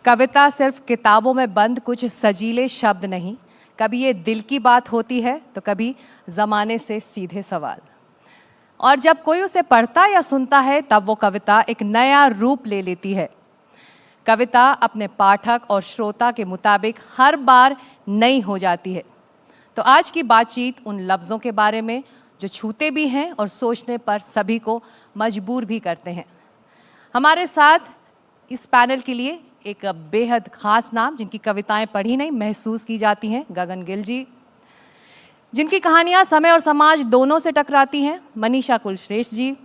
कविता सिर्फ किताबों में बंद कुछ सजीले शब्द नहीं, कभी ये दिल की बात होती है तो कभी ज़माने से सीधे सवाल। और जब कोई उसे पढ़ता या सुनता है तब वो कविता एक नया रूप ले लेती है। कविता अपने पाठक और श्रोता के मुताबिक हर बार नई हो जाती है। तो आज की बातचीत उन लफ्ज़ों के बारे में जो छूते भी हैं और सोचने पर सभी को मजबूर भी करते हैं। हमारे साथ इस पैनल के लिए एक बेहद ख़ास नाम, जिनकी कविताएं पढ़ी नहीं महसूस की जाती हैं, गगन गिल जी, जिनकी कहानियां समय और समाज दोनों से टकराती हैं, मनीषा कुलश्रेष्ठ जी,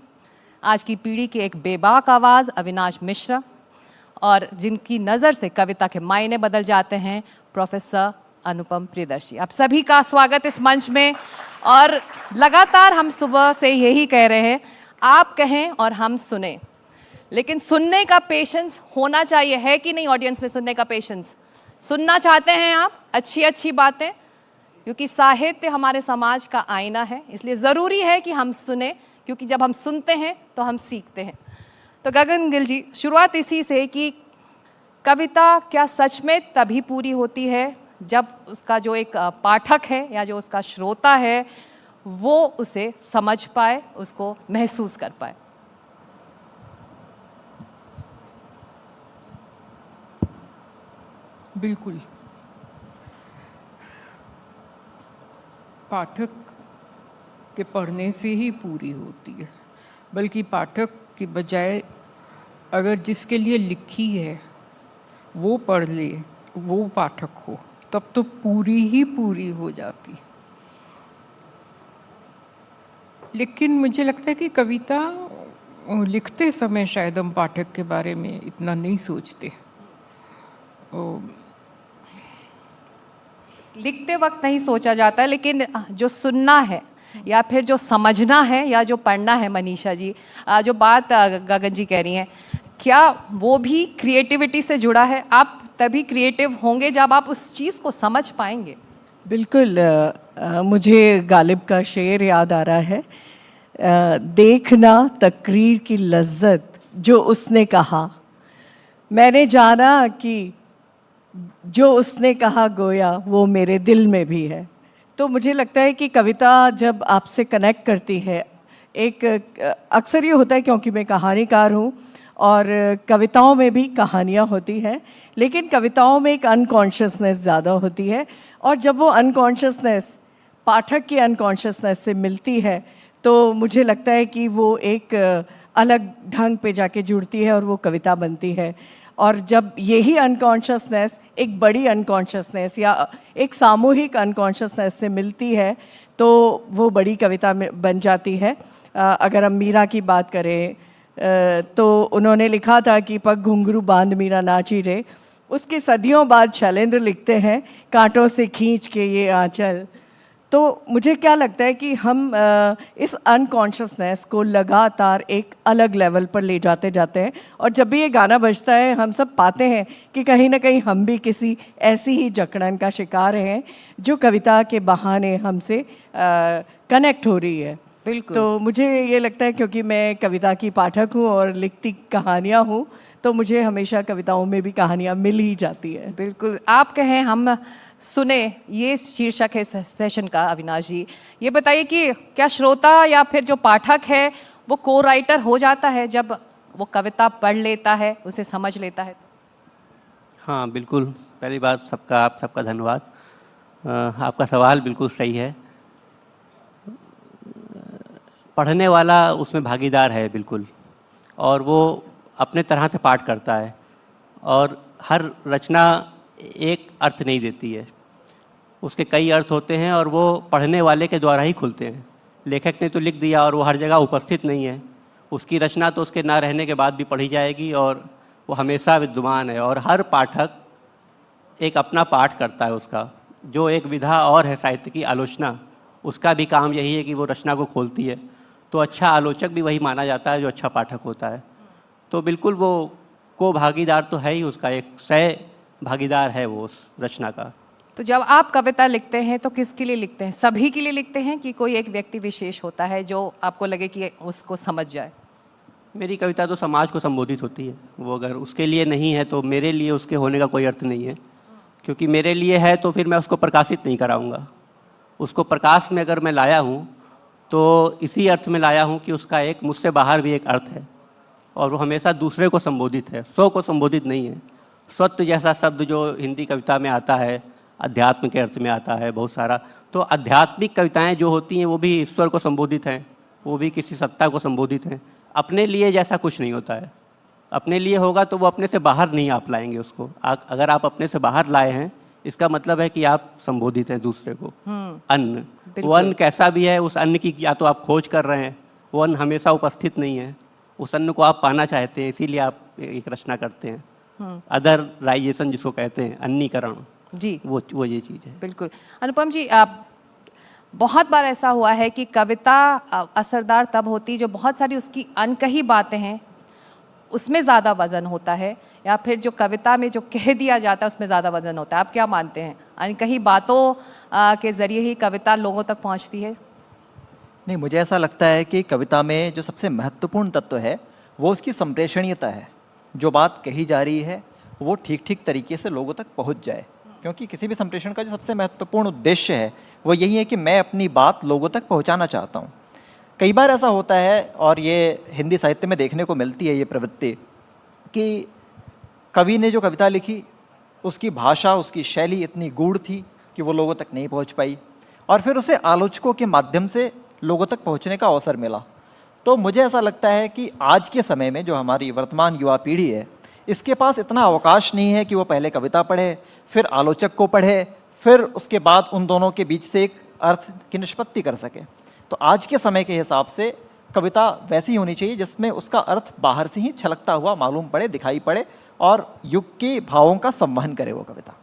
आज की पीढ़ी की एक बेबाक आवाज़ अविनाश मिश्रा, और जिनकी नज़र से कविता के मायने बदल जाते हैं, प्रोफेसर अनुपम प्रियदर्शी। आप सभी का स्वागत इस मंच में। और लगातार हम सुबह से यही कह रहे हैं, आप कहें और हम सुने, लेकिन सुनने का पेशेंस होना चाहिए, है कि नहीं? ऑडियंस में सुनने का पेशेंस, सुनना चाहते हैं आप अच्छी अच्छी बातें, क्योंकि साहित्य हमारे समाज का आईना है, इसलिए ज़रूरी है कि हम सुने, क्योंकि जब हम सुनते हैं तो हम सीखते हैं। तो गगन गिल जी, शुरुआत इसी से कि कविता क्या सच में तभी पूरी होती है जब उसका जो एक पाठक है या जो उसका श्रोता है वो उसे समझ पाए, उसको महसूस कर पाए? बिल्कुल, पाठक के पढ़ने से ही पूरी होती है, बल्कि पाठक के बजाय अगर जिसके लिए लिखी है वो पढ़ ले, वो पाठक हो, तब तो पूरी ही पूरी हो जाती। लेकिन मुझे लगता है कि कविता लिखते समय शायद हम पाठक के बारे में इतना नहीं सोचते। लिखते वक्त नहीं सोचा जाता, लेकिन जो सुनना है या फिर जो समझना है या जो पढ़ना है, मनीषा जी, जो बात गगन जी कह रही हैं, क्या वो भी क्रिएटिविटी से जुड़ा है? आप तभी क्रिएटिव होंगे जब आप उस चीज़ को समझ पाएंगे। बिल्कुल। मुझे गालिब का शेर याद आ रहा है, देखना तकरीर की लज्जत जो उसने कहा, मैंने जाना कि जो उसने कहा गोया वो मेरे दिल में भी है। तो मुझे लगता है कि कविता जब आपसे कनेक्ट करती है, एक अक्सर ये होता है क्योंकि मैं कहानीकार हूँ और कविताओं में भी कहानियाँ होती हैं, लेकिन कविताओं में एक अनकॉन्शियसनेस ज़्यादा होती है, और जब वो अनकॉन्शियसनेस पाठक की अनकॉन्शियसनेस से मिलती है तो मुझे लगता है कि वो एक अलग ढंग पे जाके जुड़ती है और वो कविता बनती है। और जब यही अनकॉन्शियसनेस एक बड़ी अनकॉन्शियसनेस या एक सामूहिक अनकॉन्शियसनेस से मिलती है तो वो बड़ी कविता में बन जाती है। अगर हम मीरा की बात करें तो उन्होंने लिखा था कि पग घुंघरू बांध मीरा नाची रे, उसके सदियों बाद शैलेंद्र लिखते हैं कांटों से खींच के ये आंचल। तो मुझे क्या लगता है कि हम इस अनकॉन्शियसनेस को लगातार एक अलग लेवल पर ले जाते जाते हैं, और जब भी ये गाना बजता है हम सब पाते हैं कि कहीं ना कहीं हम भी किसी ऐसी ही जकड़न का शिकार हैं जो कविता के बहाने हमसे कनेक्ट हो रही है। बिल्कुल। तो मुझे ये लगता है, क्योंकि मैं कविता की पाठक हूँ और लिखती कहानियाँ हूँ, तो मुझे हमेशा कविताओं में भी कहानियाँ मिल ही जाती है। बिल्कुल, आप कहें हम सुने, ये शीर्षक है सेशन का। अविनाश जी, ये बताइए कि क्या श्रोता या फिर जो पाठक है वो को राइटर हो जाता है जब वो कविता पढ़ लेता है, उसे समझ लेता है? हाँ बिल्कुल, पहली बात आप सबका धन्यवाद। आपका सवाल बिल्कुल सही है। पढ़ने वाला उसमें भागीदार है बिल्कुल, और वो अपने तरह से पाठ करता है, और हर रचना एक अर्थ नहीं देती है, उसके कई अर्थ होते हैं और वो पढ़ने वाले के द्वारा ही खुलते हैं। लेखक ने तो लिख दिया और वो हर जगह उपस्थित नहीं है, उसकी रचना तो उसके ना रहने के बाद भी पढ़ी जाएगी और वो हमेशा विद्यमान है। और हर पाठक एक अपना पाठ करता है उसका, जो एक विधा और है साहित्य की आलोचना, उसका भी काम यही है कि वो रचना को खोलती है। तो अच्छा आलोचक भी वही माना जाता है जो अच्छा पाठक होता है। तो बिल्कुल वो को भागीदार तो है ही, उसका एक सह भागीदार है वो उस रचना का। तो जब आप कविता लिखते हैं तो किसके लिए लिखते हैं? सभी के लिए लिखते हैं कि कोई एक व्यक्ति विशेष होता है जो आपको लगे कि उसको समझ जाए? मेरी कविता तो समाज को संबोधित होती है। वो अगर उसके लिए नहीं है तो मेरे लिए उसके होने का कोई अर्थ नहीं है, क्योंकि मेरे लिए है तो फिर मैं उसको प्रकाशित नहीं कराऊंगा। उसको प्रकाश में अगर मैं लाया हूँ तो इसी अर्थ में लाया हूँ कि उसका एक मुझसे बाहर भी एक अर्थ है, और वो हमेशा दूसरे को संबोधित है, स्व को संबोधित नहीं है। स्वत्व जैसा शब्द जो हिंदी कविता में आता है, अध्यात्म के अर्थ में आता है बहुत सारा, तो आध्यात्मिक कविताएं जो होती हैं वो भी ईश्वर को संबोधित हैं, वो भी किसी सत्ता को संबोधित हैं। अपने लिए जैसा कुछ नहीं होता है। अपने लिए होगा तो वो अपने से बाहर नहीं आप लाएंगे उसको। अगर आप अपने से बाहर लाए हैं, इसका मतलब है कि आप संबोधित हैं दूसरे को। अन्न, वो अन्न कैसा भी है, उस अन्न की या तो आप खोज कर रहे हैं, वो अन्न हमेशा उपस्थित नहीं है, उस अन्न को आप पाना चाहते हैं, इसीलिए आप एक रचना करते हैं। अदरराइजेशन जिसको कहते हैं, अन्नीकरण, जी वो ये चीज़ है। बिल्कुल। अनुपम जी, बहुत बार ऐसा हुआ है कि कविता असरदार तब होती जो बहुत सारी उसकी अनकही बातें हैं उसमें ज़्यादा वजन होता है, या फिर जो कविता में जो कह दिया जाता है उसमें ज़्यादा वजन होता है। आप क्या मानते हैं, अनकही बातों के ज़रिए ही कविता लोगों तक पहुंचती है? नहीं, मुझे ऐसा लगता है कि कविता में जो सबसे महत्वपूर्ण तत्व है वो उसकी संप्रेषणीयता है। जो बात कही जा रही है वो ठीक ठीक तरीके से लोगों तक पहुंच जाए, क्योंकि किसी भी संप्रेषण का जो सबसे महत्वपूर्ण उद्देश्य है वो यही है कि मैं अपनी बात लोगों तक पहुंचाना चाहता हूं। कई बार ऐसा होता है, और ये हिंदी साहित्य में देखने को मिलती है ये प्रवृत्ति, कि कवि ने जो कविता लिखी उसकी भाषा, उसकी शैली इतनी गूढ़ थी कि वो लोगों तक नहीं पहुंच पाई, और फिर उसे आलोचकों के माध्यम से लोगों तक पहुंचने का अवसर मिला। तो मुझे ऐसा लगता है कि आज के समय में जो हमारी वर्तमान युवा पीढ़ी है, इसके पास इतना अवकाश नहीं है कि वो पहले कविता पढ़े, फिर आलोचक को पढ़े, फिर उसके बाद उन दोनों के बीच से एक अर्थ की निष्पत्ति कर सके। तो आज के समय के हिसाब से कविता वैसी होनी चाहिए जिसमें उसका अर्थ बाहर से ही छलकता हुआ मालूम पड़े, दिखाई पड़े, और युग के भावों का संवहन करे वो कविता।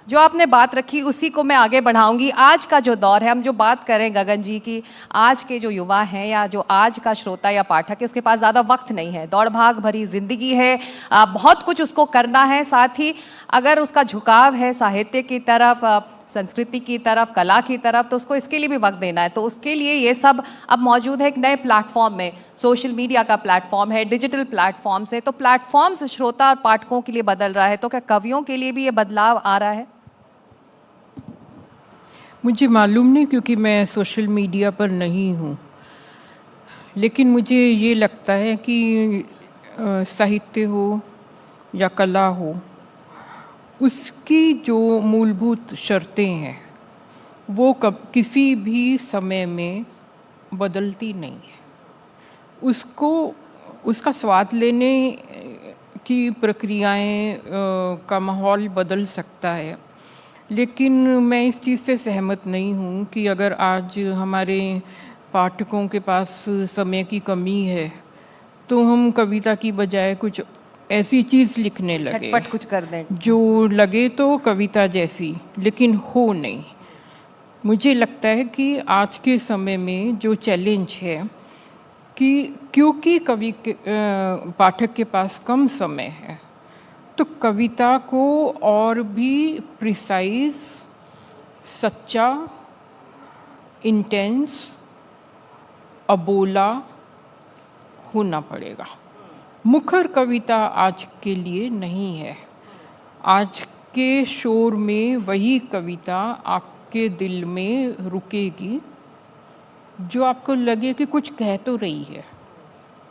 जो आपने बात रखी उसी को मैं आगे बढ़ाऊंगी। आज का जो दौर है, हम जो बात करें गगन जी की, आज के जो युवा हैं या जो आज का श्रोता या पाठक है, उसके पास ज़्यादा वक्त नहीं है, दौड़ भाग भरी जिंदगी है, बहुत कुछ उसको करना है। साथ ही अगर उसका झुकाव है साहित्य की तरफ, संस्कृति की तरफ, कला की तरफ, तो उसको इसके लिए भी वक्त देना है। तो उसके लिए ये सब अब मौजूद है एक नए प्लेटफॉर्म में, सोशल मीडिया का प्लेटफॉर्म है, डिजिटल प्लेटफॉर्म से। तो प्लेटफॉर्म्स श्रोता और पाठकों के लिए बदल रहा है, तो क्या कवियों के लिए भी ये बदलाव आ रहा है? मुझे मालूम नहीं, क्योंकि मैं सोशल मीडिया पर नहीं हूँ, लेकिन मुझे ये लगता है कि साहित्य हो या कला हो, उसकी जो मूलभूत शर्तें हैं वो किसी भी समय में बदलती नहीं है। उसको उसका स्वाद लेने की प्रक्रियाएं का माहौल बदल सकता है, लेकिन मैं इस चीज़ से सहमत नहीं हूँ कि अगर आज हमारे पाठकों के पास समय की कमी है तो हम कविता की बजाय कुछ ऐसी चीज़ लिखने लगे झटपट कुछ कर दें जो लगे तो कविता जैसी, लेकिन हो नहीं। मुझे लगता है कि आज के समय में जो चैलेंज है कि क्योंकि कवि के पाठक के पास कम समय है, तो कविता को और भी प्रिसाइज, सच्चा, इंटेंस, अबोला होना पड़ेगा। मुखर कविता आज के लिए नहीं है। आज के शोर में वही कविता आपके दिल में रुकेगी जो आपको लगे कि कुछ कह तो रही है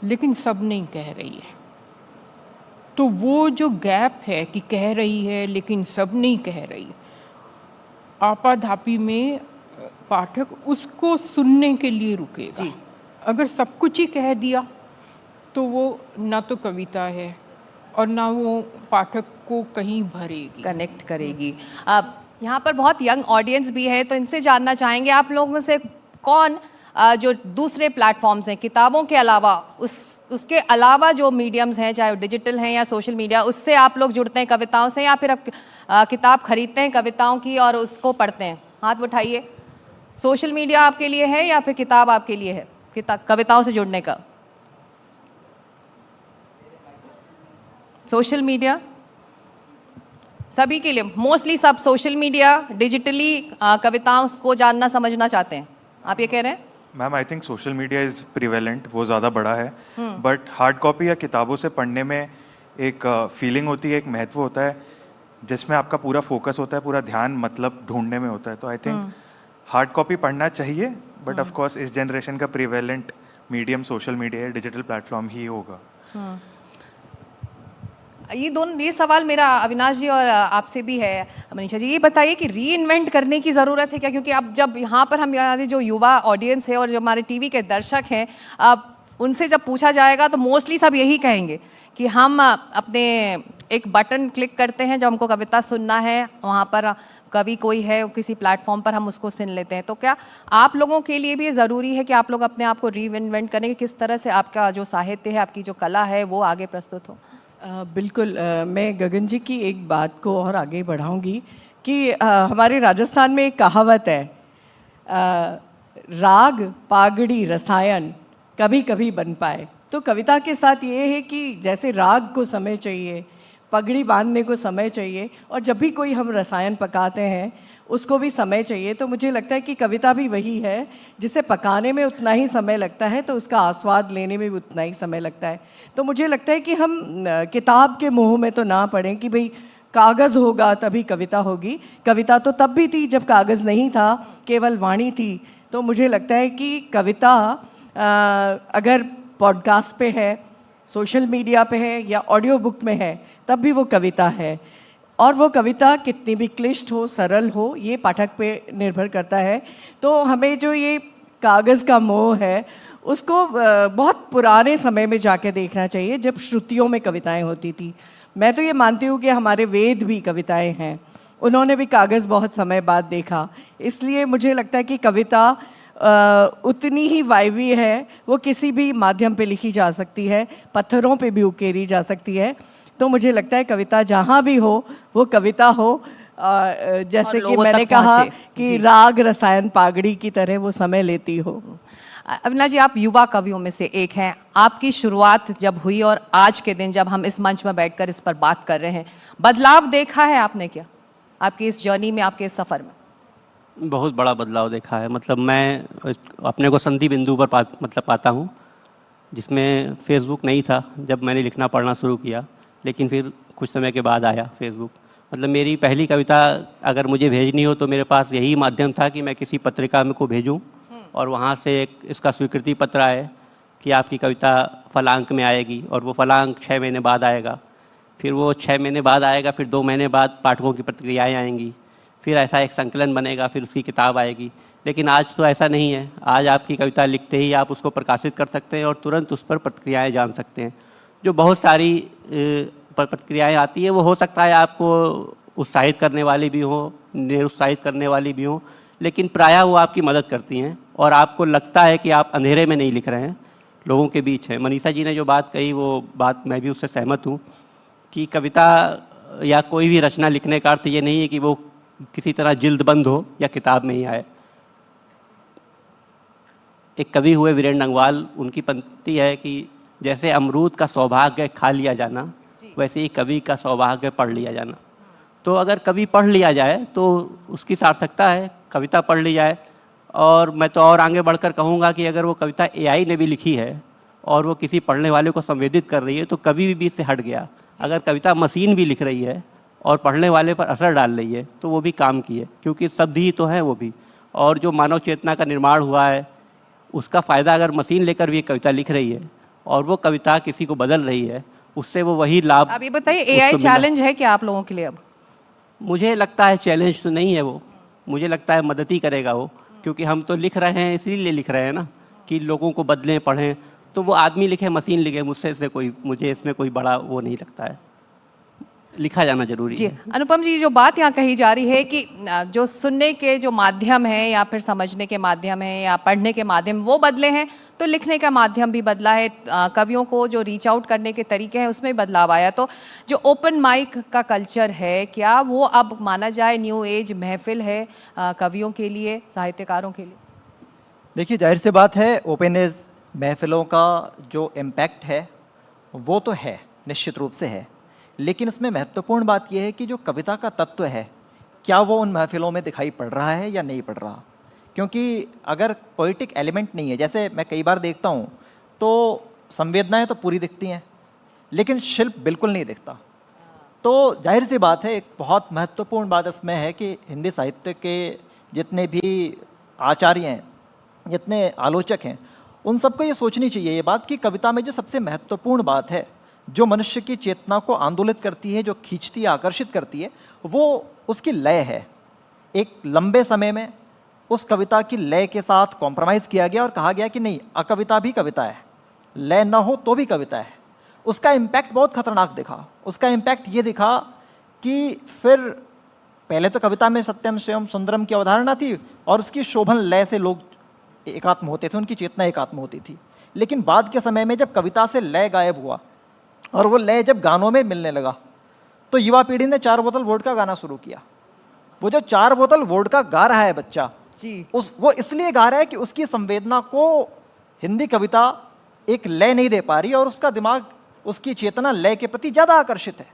लेकिन सब नहीं कह रही है। तो वो जो गैप है कि कह रही है लेकिन सब नहीं कह रही, आपाधापी में पाठक उसको सुनने के लिए रुकेगा। जी। अगर सब कुछ ही कह दिया तो वो ना तो कविता है और ना वो पाठक को कहीं भरेगी, कनेक्ट करेगी। अब यहाँ पर बहुत यंग ऑडियंस भी है, तो इनसे जानना चाहेंगे आप लोगों में से कौन जो दूसरे प्लेटफॉर्म्स हैं किताबों के अलावा, उसके अलावा जो मीडियम्स हैं, चाहे डिजिटल हैं या सोशल मीडिया, उससे आप लोग जुड़ते हैं कविताओं से, या फिर आप किताब खरीदते हैं कविताओं की और उसको पढ़ते हैं? हाथ उठाइए। सोशल मीडिया आपके लिए है या फिर किताब आपके लिए है, कविताओं से जुड़ने का? सोशल मीडिया सभी के लिए, मोस्टली सब सोशल मीडिया, डिजिटली कविताओं को जानना समझना चाहते हैं। आप ये कह रहे हैं? Ma'am I think social media is prevalent, वो ज़्यादा बड़ा है, बट हार्ड कॉपी या किताबों से पढ़ने में एक फीलिंग होती है, एक महत्व होता है जिसमें आपका पूरा फोकस होता है, पूरा ध्यान मतलब ढूंढने में होता है। तो आई थिंक हार्ड कॉपी पढ़ना चाहिए, बट ऑफ कोर्स इस जनरेशन का प्रिवेलेंट मीडियम सोशल मीडिया या डिजिटल प्लेटफॉर्म ही होगा। ये सवाल मेरा अविनाश जी और आपसे भी है मनीषा जी। ये बताइए कि री इन्वेंट करने की ज़रूरत है क्या? क्योंकि अब जब यहाँ पर हम हमारे जो युवा ऑडियंस है और जो हमारे टीवी के दर्शक हैं, अब उनसे जब पूछा जाएगा तो मोस्टली सब यही कहेंगे कि हम अपने एक बटन क्लिक करते हैं, जब हमको कविता सुनना है वहाँ पर कवि कोई है किसी प्लेटफॉर्म पर, हम उसको सुन लेते हैं। तो क्या आप लोगों के लिए भी ये ज़रूरी है कि आप लोग अपने आप को री इन्वेंट करें कि किस तरह से आपका जो साहित्य है, आपकी जो कला है वो आगे प्रस्तुत हो? बिल्कुल, मैं गगन जी की एक बात को और आगे बढ़ाऊंगी कि हमारे राजस्थान में एक कहावत है, राग पागड़ी रसायन कभी कभी बन पाए। तो कविता के साथ ये है कि जैसे राग को समय चाहिए, पगड़ी बांधने को समय चाहिए, और जब भी कोई हम रसायन पकाते हैं उसको भी समय चाहिए। तो मुझे लगता है कि कविता भी वही है, जिसे पकाने में उतना ही समय लगता है तो उसका आस्वाद लेने में भी उतना ही समय लगता है। तो मुझे लगता है कि हम किताब के मोह में तो ना पड़ें कि भाई कागज़ होगा तभी कविता होगी। कविता तो तब भी थी जब कागज़ नहीं था, केवल वाणी थी। तो मुझे लगता है कि कविता अगर पॉडकास्ट पे है, सोशल मीडिया पे है या ऑडियो बुक में है, तब भी वो कविता है। और वो कविता कितनी भी क्लिष्ट हो, सरल हो, ये पाठक पे निर्भर करता है। तो हमें जो ये कागज़ का मोह है उसको बहुत पुराने समय में जाके देखना चाहिए, जब श्रुतियों में कविताएं होती थी। मैं तो ये मानती हूँ कि हमारे वेद भी कविताएं हैं, उन्होंने भी कागज़ बहुत समय बाद देखा। इसलिए मुझे लगता है कि कविता उतनी ही वायवी है, वो किसी भी माध्यम पे लिखी जा सकती है, पत्थरों पे भी उकेरी जा सकती है। तो मुझे लगता है कविता जहाँ भी हो वो कविता हो, जैसे कि मैंने कहा कि राग रसायन पागड़ी की तरह वो समय लेती हो। अविनाश जी, आप युवा कवियों में से एक हैं। आपकी शुरुआत जब हुई और आज के दिन जब हम इस मंच में बैठकर इस पर बात कर रहे हैं, बदलाव देखा है आपने क्या आपकी इस जर्नी में, आपके इस सफ़र में? बहुत बड़ा बदलाव देखा है। मतलब मैं अपने को संधि बिंदु पर पाता हूँ, जिसमें फेसबुक नहीं था जब मैंने लिखना पढ़ना शुरू किया, लेकिन फिर कुछ समय के बाद आया फेसबुक। मतलब मेरी पहली कविता अगर मुझे भेजनी हो तो मेरे पास यही माध्यम था कि मैं किसी पत्रिका में को भेजूं और वहाँ से एक इसका स्वीकृति पत्र आए कि आपकी कविता फलांक में आएगी, और वो फलांक 6 महीने बाद आएगा, फिर वो 6 महीने बाद आएगा, फिर 2 महीने बाद पाठकों की प्रतिक्रियाएँ आएंगी, फिर ऐसा एक संकलन बनेगा, फिर उसकी किताब आएगी। लेकिन आज तो ऐसा नहीं है। आज आपकी कविता लिखते ही आप उसको प्रकाशित कर सकते हैं और तुरंत उस पर प्रतिक्रियाएँ जान सकते हैं। जो बहुत सारी प्रतिक्रियाएँ आती हैं वो हो सकता है आपको उत्साहित करने वाली भी हो, निरुत्साहित करने वाली भी हो, लेकिन प्रायः वो आपकी मदद करती हैं और आपको लगता है कि आप अंधेरे में नहीं लिख रहे हैं, लोगों के बीच हैं। मनीषा जी ने जो बात कही वो बात मैं भी उससे सहमत हूँ कि कविता या कोई भी रचना लिखने का अर्थ ये नहीं है कि वो किसी तरह जिल्दबंद हो या किताब में ही आए। एक कवि हुए वीरेंद्र अंगवाल, उनकी पंक्ति है कि जैसे अमरूद का सौभाग्य खा लिया जाना, वैसे ही कवि का सौभाग्य पढ़ लिया जाना। तो अगर कवि पढ़ लिया जाए तो उसकी सार्थकता है, कविता पढ़ ली जाए। और मैं तो और आगे बढ़कर कहूँगा कि अगर वो कविता एआई ने भी लिखी है और वो किसी पढ़ने वाले को संवेदित कर रही है तो कवि भी इससे हट गया। अगर कविता मशीन भी लिख रही है और पढ़ने वाले पर असर डाल रही है तो वो भी काम की है, क्योंकि शब्द ही तो है वो भी। और जो मानव चेतना का निर्माण हुआ है उसका फ़ायदा अगर मशीन लेकर भी एक कविता लिख रही है और वो कविता किसी को बदल रही है, उससे वो वही लाभ। अब ये बताइए, एआई चैलेंज है क्या आप लोगों के लिए? अब मुझे लगता है चैलेंज तो नहीं है वो, मुझे लगता है मदद ही करेगा वो, क्योंकि हम तो लिख रहे हैं इसीलिए लिख रहे हैं ना कि लोगों को बदलें, पढ़ें। तो वो आदमी लिखे, मशीन लिखे, मुझे इसमें कोई बड़ा वो नहीं लगता है। लिखा जाना जरूरी है। अनुपम जी, जो बात यहाँ कही जा रही है कि जो सुनने के जो माध्यम है या फिर समझने के माध्यम है या पढ़ने के माध्यम वो बदले हैं, तो लिखने का माध्यम भी बदला है। कवियों को जो रीच आउट करने के तरीके हैं उसमें बदलाव आया। तो जो ओपन माइक का कल्चर है, क्या वो अब माना जाए न्यू एज महफिल है कवियों के लिए, साहित्यकारों के लिए? देखिए, जाहिर सी बात है, ओपन एज महफिलों का जो इम्पैक्ट है वो तो है, निश्चित रूप से है। लेकिन इसमें महत्वपूर्ण बात यह है कि जो कविता का तत्व है, क्या वो उन महफिलों में दिखाई पड़ रहा है या नहीं पड़ रहा। क्योंकि अगर पोइटिक एलिमेंट नहीं है, जैसे मैं कई बार देखता हूँ तो संवेदनाएं तो पूरी दिखती हैं लेकिन शिल्प बिल्कुल नहीं दिखता। तो जाहिर सी बात है, एक बहुत महत्वपूर्ण बात इसमें है कि हिंदी साहित्य के जितने भी आचार्य हैं, जितने आलोचक हैं, उन सबको ये सोचनी चाहिए ये बात कि कविता में जो सबसे महत्वपूर्ण बात है, जो मनुष्य की चेतना को आंदोलित करती है, जो खींचती है, आकर्षित करती है, वो उसकी लय है। एक लंबे समय में उस कविता की लय के साथ कॉम्प्रोमाइज़ किया गया और कहा गया कि नहीं, अकविता भी कविता है, लय ना हो तो भी कविता है। उसका इम्पैक्ट बहुत खतरनाक दिखा। उसका इम्पैक्ट ये दिखा कि फिर पहले तो कविता में सत्यम शिवम सुंदरम की अवधारणा थी और उसकी शोभन लय से लोग एकात्म होते थे, उनकी चेतना एकात्म होती थी। लेकिन बाद के समय में जब कविता से लय गायब हुआ और वो लय जब गानों में मिलने लगा तो युवा पीढ़ी ने 4 बोतल वोडका गाना शुरू किया। वो जो 4 बोतल वोडका गा रहा है बच्चा जी, वो इसलिए गा रहा है कि उसकी संवेदना को हिंदी कविता एक लय नहीं दे पा रही और उसका दिमाग, उसकी चेतना लय के प्रति ज्यादा आकर्षित है।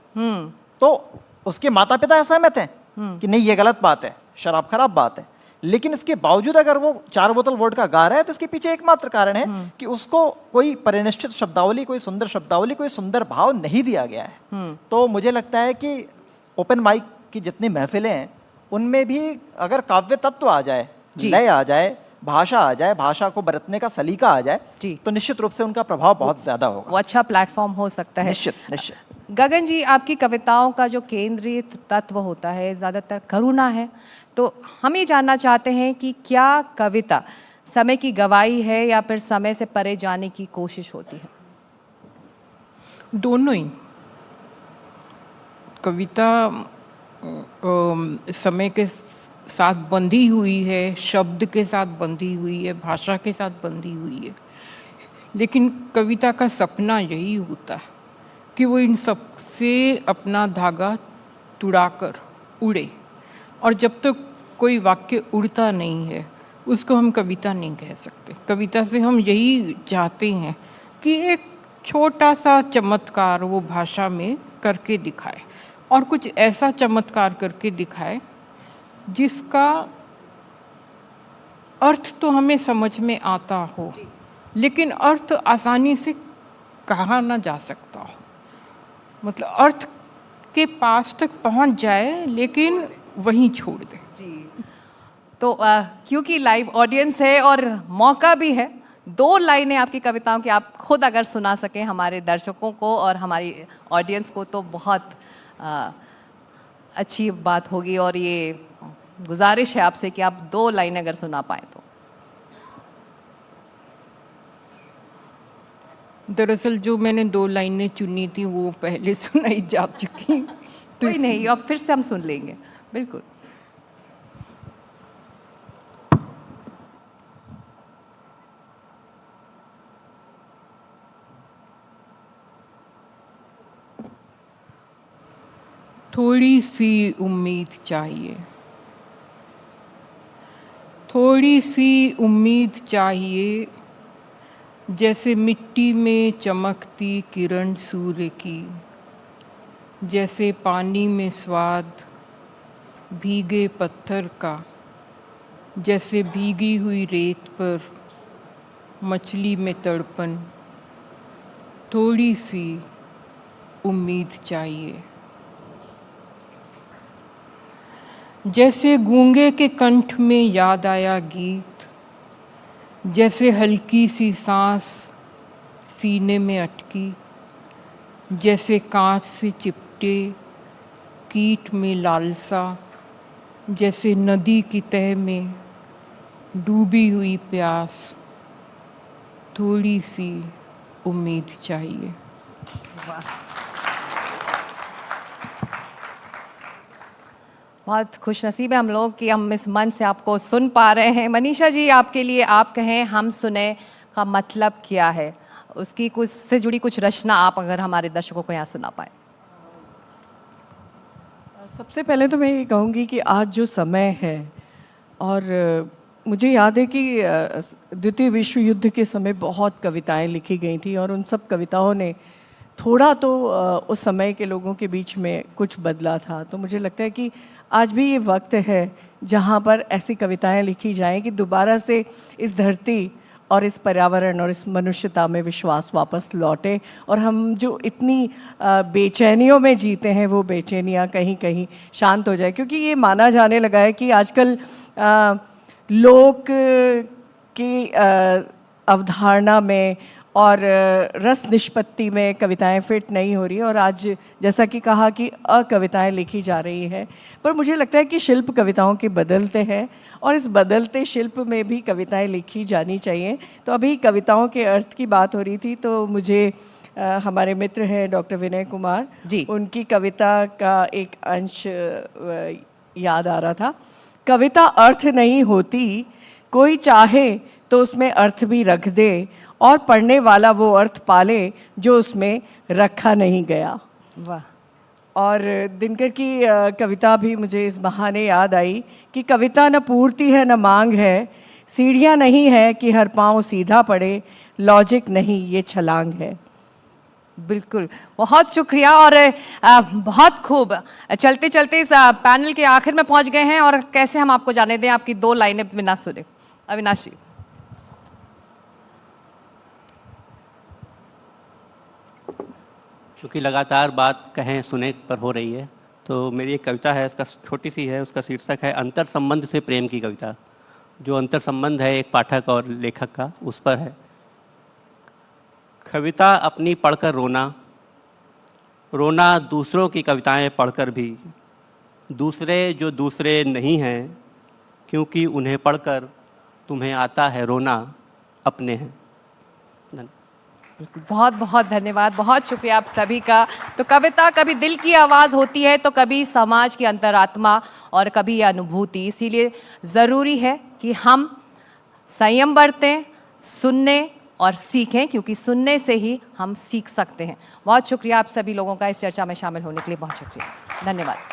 तो उसके माता पिता असहमत हैं कि नहीं, ये गलत बात है, शराब खराब बात है। लेकिन इसके बावजूद अगर वो 4 बोतल वोडका गा रहा है तो इसके पीछे एकमात्र कारण है कि उसको कोई परिनिष्ठित शब्दावली, कोई सुंदर शब्दावली, कोई सुंदर भाव नहीं दिया गया है। तो मुझे लगता है कि ओपन माइक की जितनी महफिलें हैं उनमें भी अगर काव्य तत्व आ जाए, लय आ जाए, भाषा आ जाए, भाषा को बरतने का सलीका आ जाए, तो निश्चित रूप से उनका प्रभाव बहुत ज्यादा होगा। वो अच्छा प्लेटफॉर्म हो सकता है। निश्चित। गगन जी, आपकी कविताओं का जो केंद्रीय तत्व होता है ज़्यादातर करुणा है, तो हम ये जानना चाहते हैं कि क्या कविता समय की गवाही है या फिर समय से परे जाने की कोशिश होती है? दोनों ही। कविता समय के साथ बंधी हुई है, शब्द के साथ बंधी हुई है, भाषा के साथ बंधी हुई है। लेकिन कविता का सपना यही होता है कि वो इन सब से अपना धागा तुड़ाकर उड़े, और जब तक कोई वाक्य उड़ता नहीं है उसको हम कविता नहीं कह सकते। कविता से हम यही चाहते हैं कि एक छोटा सा चमत्कार वो भाषा में करके दिखाए, और कुछ ऐसा चमत्कार करके दिखाए जिसका अर्थ तो हमें समझ में आता हो, लेकिन अर्थ आसानी से कहा ना जा सकता हो। मतलब अर्थ के पास तक पहुंच जाए लेकिन वहीं छोड़ दे। तो क्योंकि लाइव ऑडियंस है और मौका भी है, 2 लाइनें आपकी कविताओं की आप खुद अगर सुना सकें हमारे दर्शकों को और हमारी ऑडियंस को तो बहुत अच्छी बात होगी। और ये गुजारिश है आपसे कि आप 2 लाइनें अगर सुना पाए तो। दरअसल जो मैंने 2 लाइनें चुनी थी वो पहले सुनाई जा चुकी, तो कोई नहीं, अब फिर से हम सुन लेंगे। बिल्कुल। थोड़ी सी उम्मीद चाहिए, थोड़ी सी उम्मीद चाहिए, जैसे मिट्टी में चमकती किरण सूर्य की, जैसे पानी में स्वाद भीगे पत्थर का, जैसे भीगी हुई रेत पर मछली में तड़पन। थोड़ी सी उम्मीद चाहिए, जैसे गूंगे के कंठ में याद आया गीत, जैसे हल्की सी सांस सीने में अटकी, जैसे कांच से चिपटे कीट में लालसा, जैसे नदी की तह में डूबी हुई प्यास। थोड़ी सी उम्मीद चाहिए। बहुत खुशनसीब है हम लोग कि हम इस मंच से आपको सुन पा रहे हैं। मनीषा जी, आपके लिए आप कहें हम सुने का मतलब क्या है, उसकी कुछ से जुड़ी कुछ रचना आप अगर हमारे दर्शकों को यहाँ सुना पाए। सबसे पहले तो मैं ये कहूँगी कि आज जो समय है, और मुझे याद है कि द्वितीय विश्व युद्ध के समय बहुत कविताएं लिखी गई थी और उन सब कविताओं ने थोड़ा तो उस समय के लोगों के बीच में कुछ बदला था। तो मुझे लगता है कि आज भी ये वक्त है जहाँ पर ऐसी कविताएं लिखी जाएं कि दोबारा से इस धरती और इस पर्यावरण और इस मनुष्यता में विश्वास वापस लौटे, और हम जो इतनी बेचैनियों में जीते हैं वो बेचैनियाँ कहीं कहीं शांत हो जाए। क्योंकि ये माना जाने लगा है कि आजकल लोक की अवधारणा में और रस निष्पत्ति में कविताएं फिट नहीं हो रही, और आज जैसा कि कहा कि कविताएं लिखी जा रही है। पर मुझे लगता है कि शिल्प कविताओं के बदलते हैं, और इस बदलते शिल्प में भी कविताएं लिखी जानी चाहिए। तो अभी कविताओं के अर्थ की बात हो रही थी, तो मुझे हमारे मित्र हैं डॉक्टर विनय कुमार जी, उनकी कविता का एक अंश याद आ रहा था। कविता अर्थ नहीं होती, कोई चाहे तो उसमें अर्थ भी रख दे, और पढ़ने वाला वो अर्थ पाले जो उसमें रखा नहीं गया। वाह। और दिनकर की कविता भी मुझे इस बहाने याद आई कि कविता न पूर्ति है न मांग है, सीढ़ियाँ नहीं है कि हर पाँव सीधा पड़े, लॉजिक नहीं ये छलांग है। बिल्कुल, बहुत शुक्रिया। और बहुत खूब। चलते चलते इस पैनल के आखिर में पहुंच गए हैं, और कैसे हम आपको जाने दें आपकी 2 लाइनें बिना सुने। अविनाश जी। क्योंकि लगातार बात कहें सुने पर हो रही है, तो मेरी एक कविता है, उसका छोटी सी है, उसका शीर्षक है अंतर संबंध से प्रेम की कविता। जो अंतर संबंध है एक पाठक और लेखक का, उस पर है। कविता अपनी पढ़कर रोना, रोना दूसरों की कविताएं पढ़कर भी, दूसरे जो दूसरे नहीं हैं, क्योंकि उन्हें पढ़कर तुम्हें आता है रोना, अपने हैं। बहुत बहुत धन्यवाद, बहुत शुक्रिया आप सभी का। तो कविता कभी दिल की आवाज़ होती है, तो कभी समाज की अंतरात्मा, और कभी अनुभूति। इसीलिए ज़रूरी है कि हम संयम बरतें, सुनने और सीखें, क्योंकि सुनने से ही हम सीख सकते हैं। बहुत शुक्रिया आप सभी लोगों का इस चर्चा में शामिल होने के लिए। बहुत शुक्रिया, धन्यवाद।